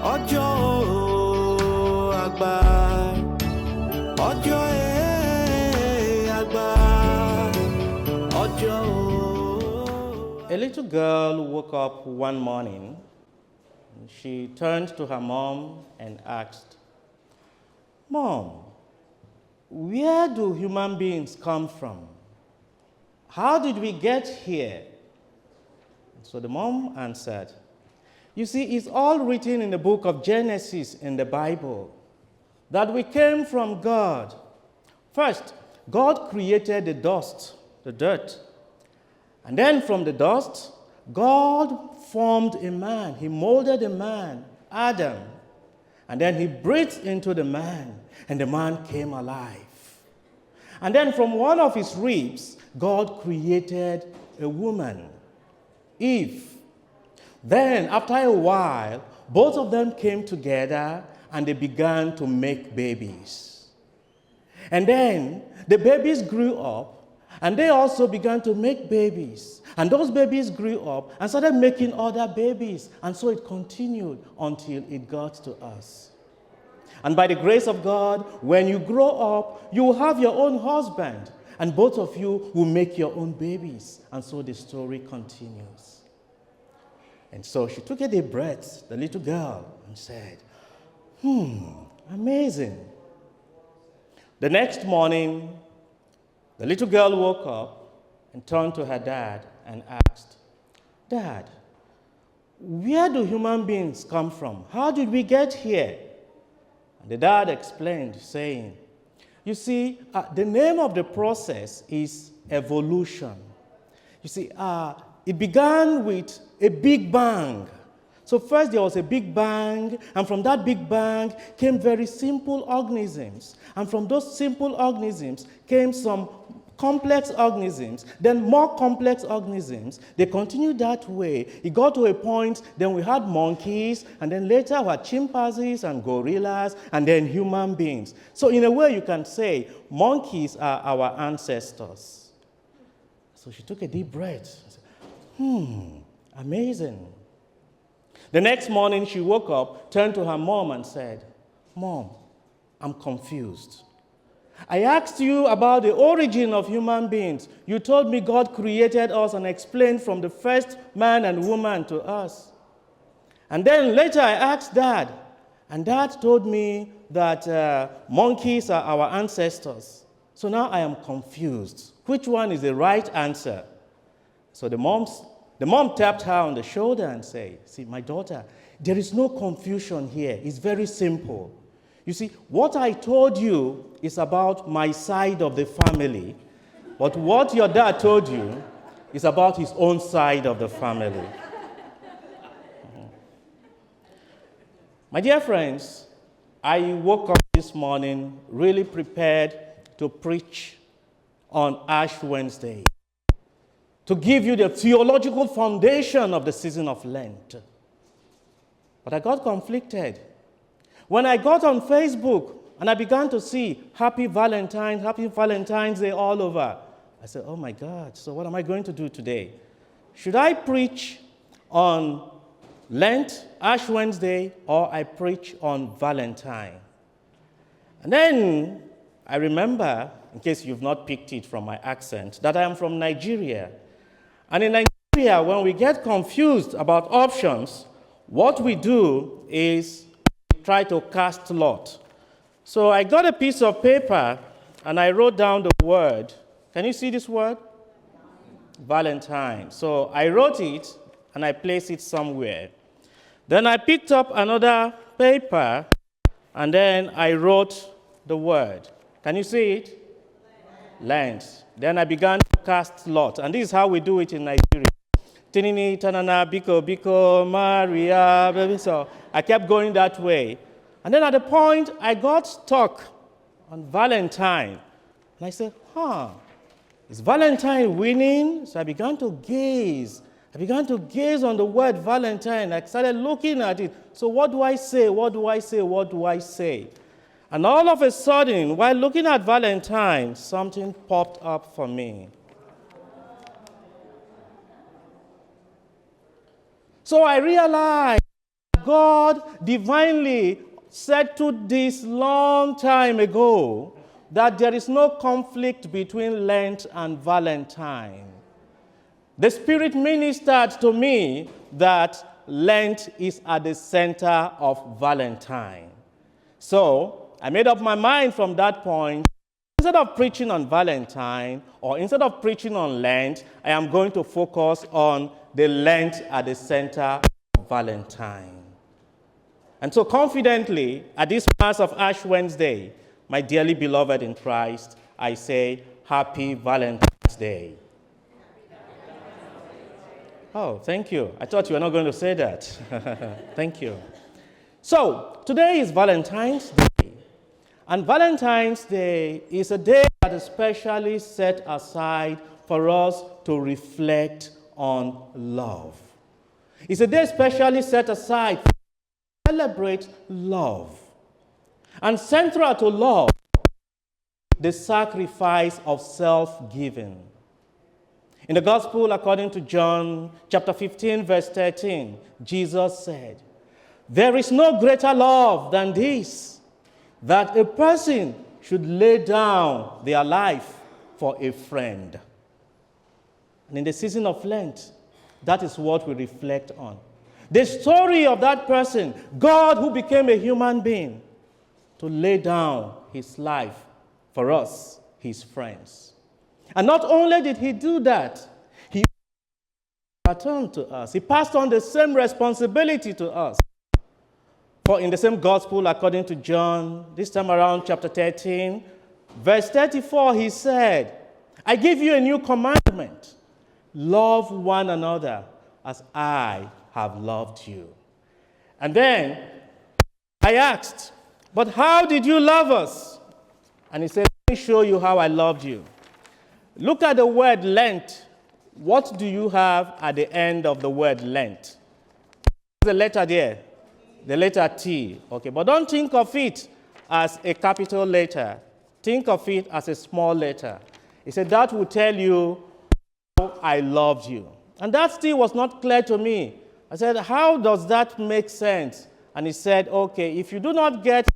Ojo Agba, Ojo Agba, Ojo. A little girl woke up one morning. She turned to her mom and asked, "Mom, where do human beings come from? How did we get here?" So the mom answered, "You see, it's all written in the book of Genesis in the Bible, that we came from God. First, God created the dust, the dirt. And then from the dust, God formed a man. He molded a man, Adam. And then he breathed into the man, and the man came alive. And then from one of his ribs, God created a woman, Eve. Then, after a while, both of them came together and they began to make babies. And then the babies grew up and they also began to make babies. And those babies grew up and started making other babies. And so it continued until it got to us. And by the grace of God, when you grow up, you will have your own husband. And both of you will make your own babies. And so the story continues. And so she took a deep breath, the little girl, and said, amazing. The next morning, the little girl woke up and turned to her dad and asked, "Dad, where do human beings come from? How did we get here?" And the dad explained, saying, "You see, the name of the process is evolution. You see, it began with a big bang. So first there was a big bang, and from that big bang came very simple organisms. And from those simple organisms came some complex organisms, then more complex organisms. They continued that way. It got to a point, then we had monkeys, and then later we had chimpanzees and gorillas, and then human beings. So in a way you can say monkeys are our ancestors." So she took a deep breath. Amazing. The next morning she woke up, turned to her mom and said, "Mom, I'm confused. I asked you about the origin of human beings. You told me God created us and explained from the first man and woman to us. And then later I asked Dad, and Dad told me that monkeys are our ancestors. So now I am confused. Which one is the right answer?" So the mom tapped her on the shoulder and said, "See, my daughter, there is no confusion here. It's very simple. You see, what I told you is about my side of the family, but what your dad told you is about his own side of the family." My dear friends, I woke up this morning really prepared to preach on Ash Wednesday, to give you the theological foundation of the season of Lent. But I got conflicted. When I got on Facebook and I began to see Happy Valentine's Day all over, I said, "Oh my God, so what am I going to do today? Should I preach on Lent, Ash Wednesday, or I preach on Valentine?" And then I remember, in case you've not picked it from my accent, that I am from Nigeria. And in Nigeria, when we get confused about options, what we do is try to cast lot. So I got a piece of paper and I wrote down the word. Can you see this word? Valentine. So I wrote it and I placed it somewhere. Then I picked up another paper and then I wrote the word. Can you see it? Lent. Then I began to cast lot. And this is how we do it in Nigeria. Tinini, tanana, biko, biko, Maria, baby. So I kept going that way. And then at the point, I got stuck on Valentine. And I said, is Valentine winning? So I began to gaze. On the word Valentine. I started looking at it. So what do I say? What do I say? What do I say? And all of a sudden, while looking at Valentine, something popped up for me. So I realized God divinely settled this long time ago, that there is no conflict between Lent and Valentine. The Spirit ministered to me that Lent is at the center of Valentine. So I made up my mind from that point. Instead of preaching on Valentine, or instead of preaching on Lent, I am going to focus on the Lent at the center of Valentine. And so confidently, at this Mass of Ash Wednesday, my dearly beloved in Christ, I say, Happy Valentine's Day. Oh, thank you. I thought you were not going to say that. Thank you. So, today is Valentine's Day. And Valentine's Day is a day that is specially set aside for us to reflect on love. It's a day specially set aside to celebrate love. And central to love, the sacrifice of self-giving. In the Gospel according to John, chapter 15, verse 13, Jesus said, "There is no greater love than this, that a person should lay down their life for a friend." And in the season of Lent, that is what we reflect on. The story of that person, God who became a human being, to lay down his life for us, his friends. And not only did he do that, he returned to us. He passed on the same responsibility to us. For in the same Gospel according to John, this time around chapter 13, verse 34, he said, "I give you a new commandment. Love one another as I have loved you." And then I asked, "But how did you love us?" And he said, "Let me show you how I loved you." Look at the word Lent. What do you have at the end of the word Lent? The letter there, the letter T. Okay, but don't think of it as a capital letter. Think of it as a small letter. He said, that will tell you how I loved you. And that still was not clear to me. I said, how does that make sense? And he said, okay, if you do not get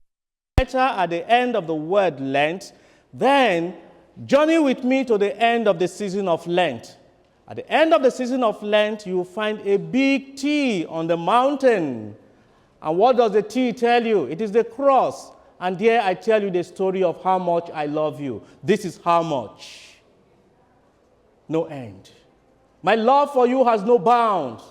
letter at the end of the word Lent, then journey with me to the end of the season of Lent. At the end of the season of Lent, you will find a big T on the mountain. And what does the T tell you? It is the cross. And there I tell you the story of how much I love you. This is how much. No end. My love for you has no bounds.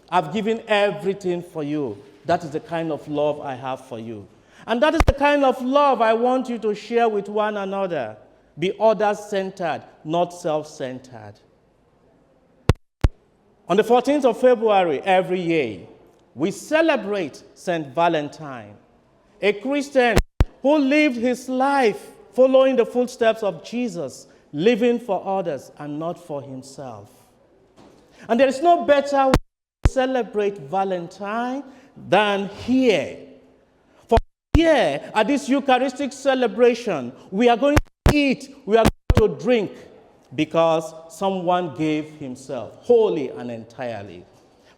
I've given everything for you. That is the kind of love I have for you. And that is the kind of love I want you to share with one another. Be others-centered, not self-centered. On the 14th of February every year, we celebrate St. Valentine, a Christian who lived his life following the footsteps of Jesus, living for others and not for himself. And there is no better way to celebrate Valentine than here. For here, at this Eucharistic celebration, we are going to eat, we are going to drink, because someone gave himself wholly and entirely.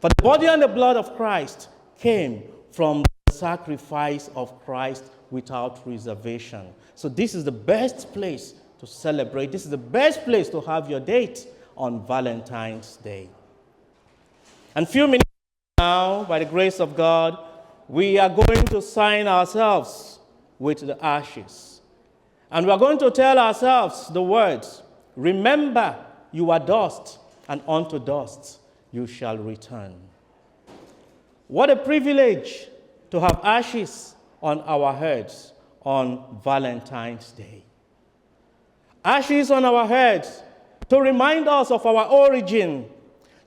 For the body and the blood of Christ came from the sacrifice of Christ without reservation. So this is the best place to celebrate. This is the best place to have your date on Valentine's Day. And a few minutes now, by the grace of God, we are going to sign ourselves with the ashes. And we are going to tell ourselves the words, "Remember, you are dust, and unto dust you shall return." What a privilege to have ashes on our heads on Valentine's Day. Ashes on our heads to remind us of our origin,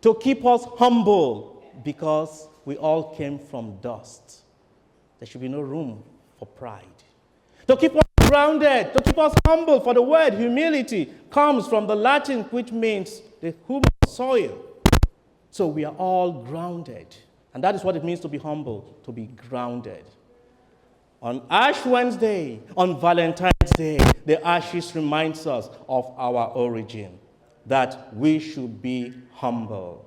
to keep us humble, because we all came from dust. There should be no room for pride. To keep us grounded, to keep us humble, for the word humility comes from the Latin, which means the humus, soil. So we are all grounded. And that is what it means to be humble, to be grounded. On Ash Wednesday, on Valentine's Day, the ashes reminds us of our origin, that we should be humble.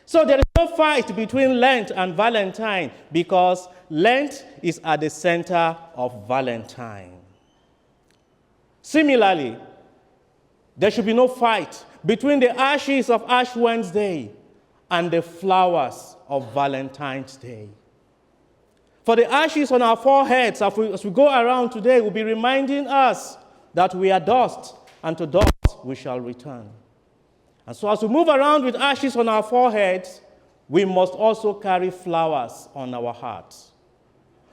So there is no fight between Lent and Valentine because Lent is at the center of Valentine. Similarly, there should be no fight between the ashes of Ash Wednesday and the flowers of Valentine's Day. For the ashes on our foreheads as we go around today will be reminding us that we are dust, and to dust we shall return. And so as we move around with ashes on our foreheads, we must also carry flowers on our hearts.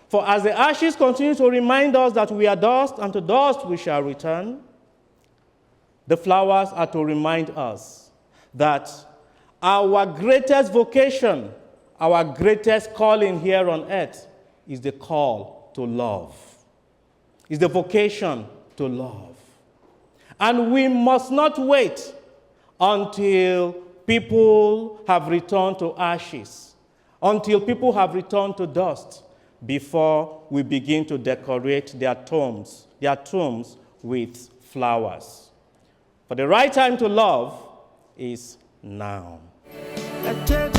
For as the ashes continue to remind us that we are dust, and to dust we shall return, the flowers are to remind us that our greatest vocation, our greatest calling here on earth is the call to love. It's the vocation to love. And we must not wait until people have returned to ashes, until people have returned to dust, before we begin to decorate their tombs with flowers. For the right time to love is now. And take